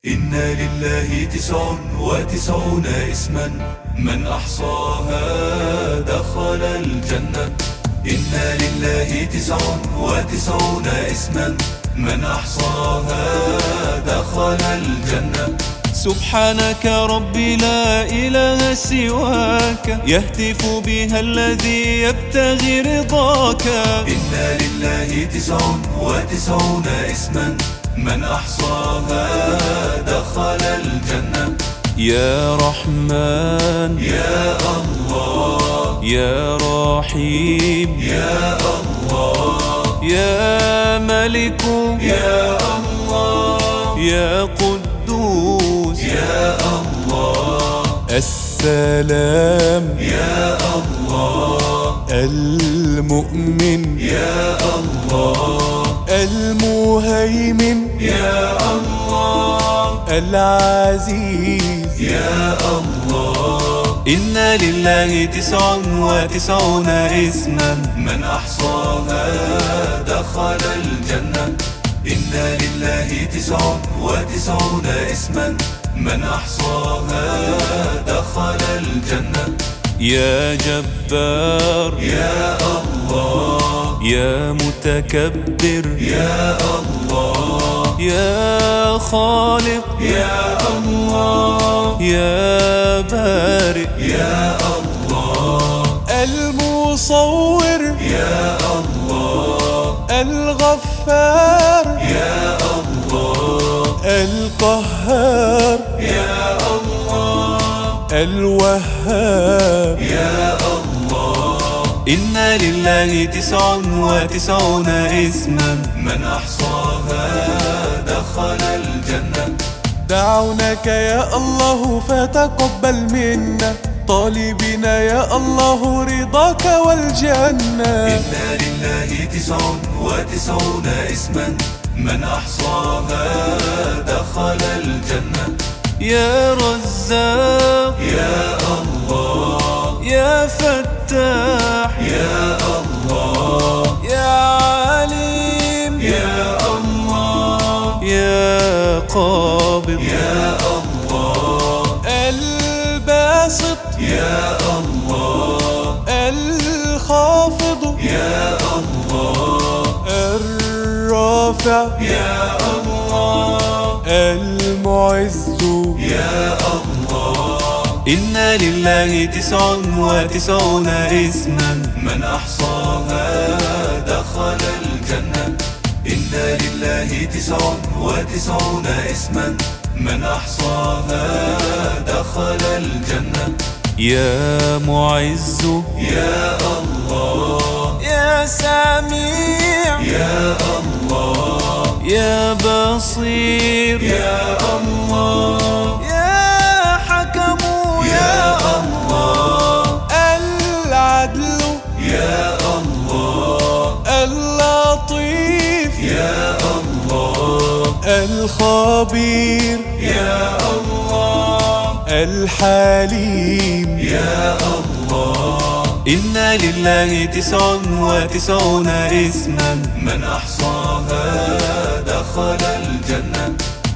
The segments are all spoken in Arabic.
إن لله 99 اسما من أحصاها دخل الجنة. إن لله 99 اسما من أحصاها دخل الجنة. سبحانك ربي لا إله سواك، يهتف بها الذي يبتغي رضاك. إن لله 99 اسما من أحصاها دخل الجنة. يا رحمن يا الله، يا رحيم يا الله، يا ملك يا الله، يا قدوس يا الله، السلام يا الله، المؤمن يا الله، المهيمن يا الله، العزيز يا الله. إن لله 99 اسما من أحصاها دخل الجنة. إن لله 99 اسما من أحصاها دخل الجنة. يا جبار يا الله، يا متكبر يا الله، يا خالق يا الله، يا بارئ يا الله، المصور يا الله، الغفار يا الله، القهار يا الله، الوهاب يا الله. إن لله 99 اسما من أحصاها دخل الجنة. دعوناك يا الله فتقبل منا، طالبين يا الله رضاك والجنة. إن لله 99 اسما من أحصاها دخل الجنة. يا رزاق يا الله، يا فتاح يا الله، يا عليم يا الله، يا قابض يا الله، الباسط يا الله، الخافض يا الله، الرافع يا الله، المعز يا الله. إن لله 99 اسما من أحصاها دخل الجنة. إن لله 99 اسما من أحصاها دخل الجنة. يا معز يا الله، يا سميع يا الله، يا بصير يا الله، يا حكم يا الله، العدل يا الله، اللطيف يا الله، الخبير يا الله، الحليم يا الله. إن لله 99 اسما من أحصاها دخل الجنة.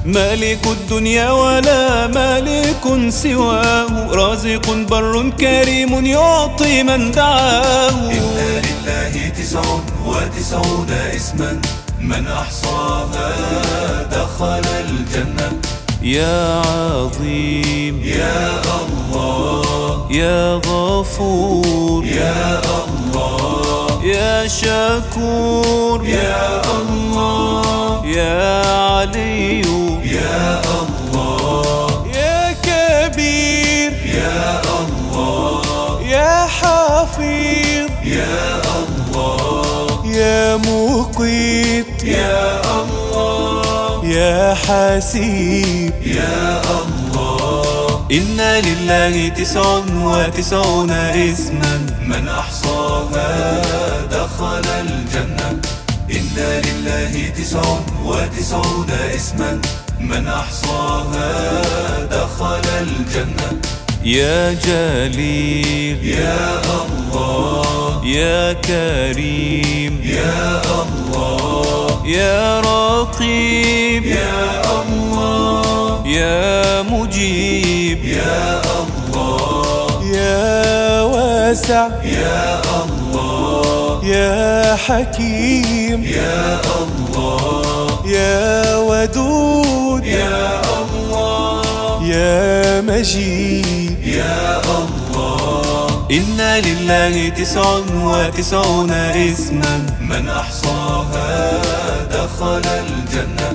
مالك الدنيا ولا مالك سواه، رازق بر كريم يعطي من دعاه. إن لله 99 اسما من أحصاها دخل الجنة. يا عظيم يا الله، يا غفور يا الله، يا شكور يا الله، يا علي يا الله، يا كبير يا الله، يا حفيظ يا الله، يا مقيت يا الله، يا حسيب. يا الله. إن لله 99 اسما من أحصاها دخل الجنة. إن لله 99 اسما من أحصاها دخل الجنة. يا جليل يا الله، يا كريم يا الله، يا رقيب يا الله، يا مجيب يا الله يا واسع يا الله يا حكيم يا الله يا ودود يا الله يا مجيد يا الله إن لله 99 اسما من أحصاها دخل الجنة.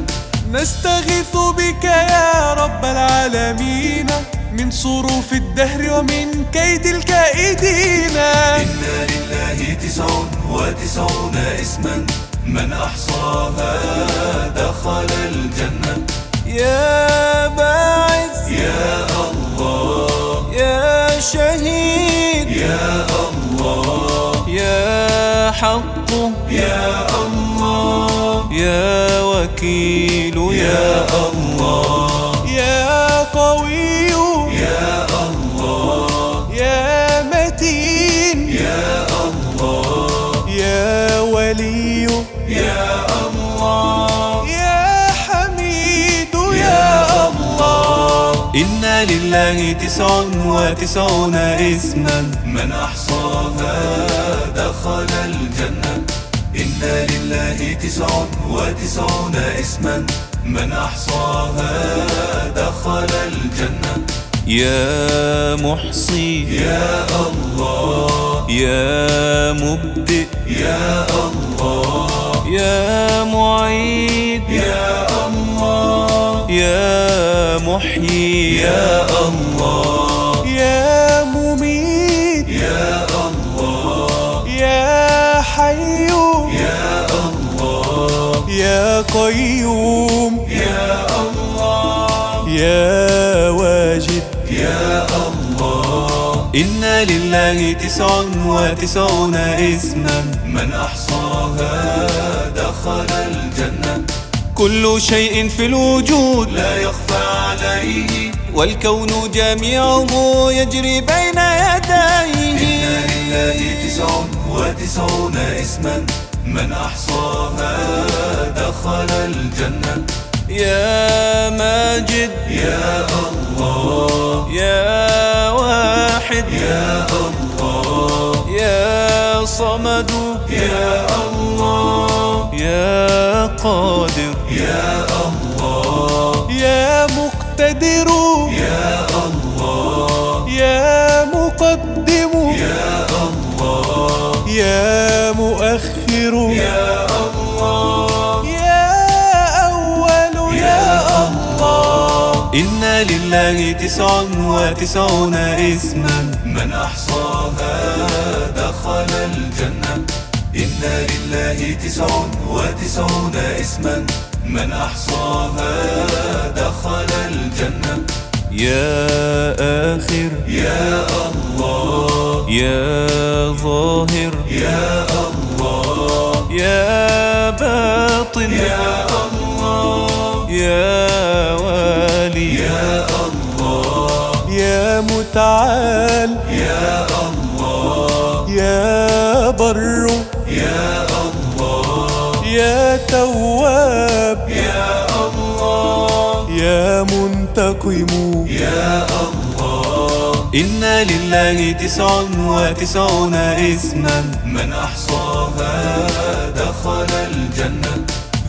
نستغيث بك يا رب العالمين من صروف الدهر ومن كيد الكائدين. إن لله 99 اسما من أحصاها دخل الجنة. يا باعث يا الله يا شهيد يا الله يا حق يا الله يا وكيل يا الله يا قوي يا الله يا متين يا الله يا ولي يا الله يا حميد يا الله. إن لله 99 اسما من أحصاها دخل الجنة. إن لله 99 اسما من أحصاها دخل الجنة. يا محصي يا الله يا مبدئ يا الله يا معيد يا الله يا محيي يا الله يا مميت يا الله يا حي يا الله يا قيوم يا الله يا واجد يا الله. إن لله 99 اسما من أحصاها دخل الجنة. كل شيء في الوجود لا يخفى عليه والكون جميعه يجري بين يديه. إن لله 99 اسما من أحصاها دخل الجنة. يا ماجد يا الله يا واحد يا الله يا صمد يا الله يا قادر يا الله يا مقتدر يا الله يا مقدم يا الله يا مؤخر يا الله يا أول يا الله. إن لله 99 اسما من أحصاها دخل الجنة. إن لله 99 اسما من أحصاها دخل الجنة. يا آخر يا الله يا ظاهر يا الله يا باطن يا الله يا والي يا الله يا متعال يا الله يا بر يا الله يا تواب يا الله يا منتقم. يا الله. إن لله 99 اسما من أحصاها دخل الجنة.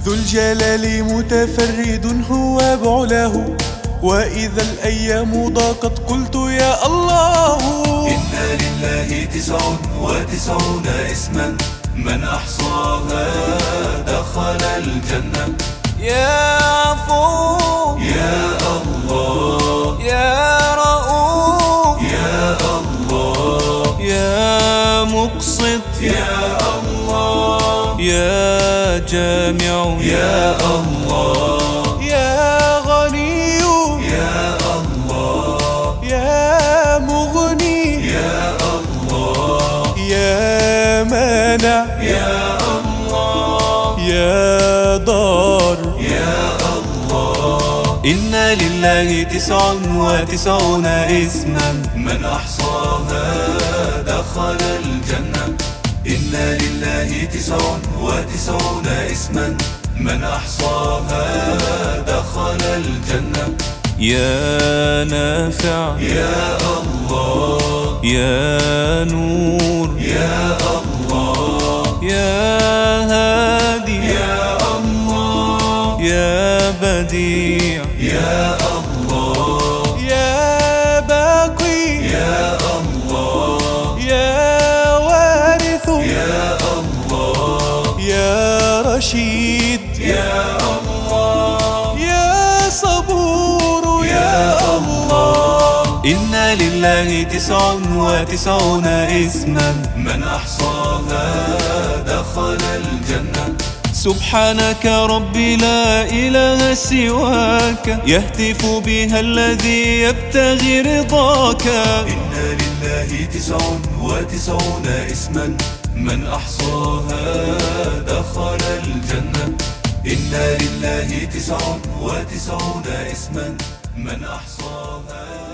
ذو الجلال متفرد هو بعلاه وإذا الأيام ضاقت قلت يا الله. إن لله 99 اسما من أحصاها دخل الجنة. يا عفو يا الله يا رؤوف يا الله يا مقسط يا الله يا جامع يا الله يا غني يا الله يا مغني يا الله يا مانع يا الله يا ضار. يا الله. إن لله 99 اسما من أحصاها دخل الجنة. إن لله 99 اسما من أحصاها دخل الجنة. يا نافع يا الله يا نور يا الله يا هادي يا الله يا بديع يا الله يا باقي يا الله يا وارث يا الله يا رشيد يا الله يا صبور يا الله. إن لله 99 اسما من أحصاها دخل الجنة. سبحانك ربي لا إله سواك يهتف بها الذي يبتغي رضاك. إن لله 99 اسما من أحصاها دخل الجنة. إن لله 99 اسما من أحصاها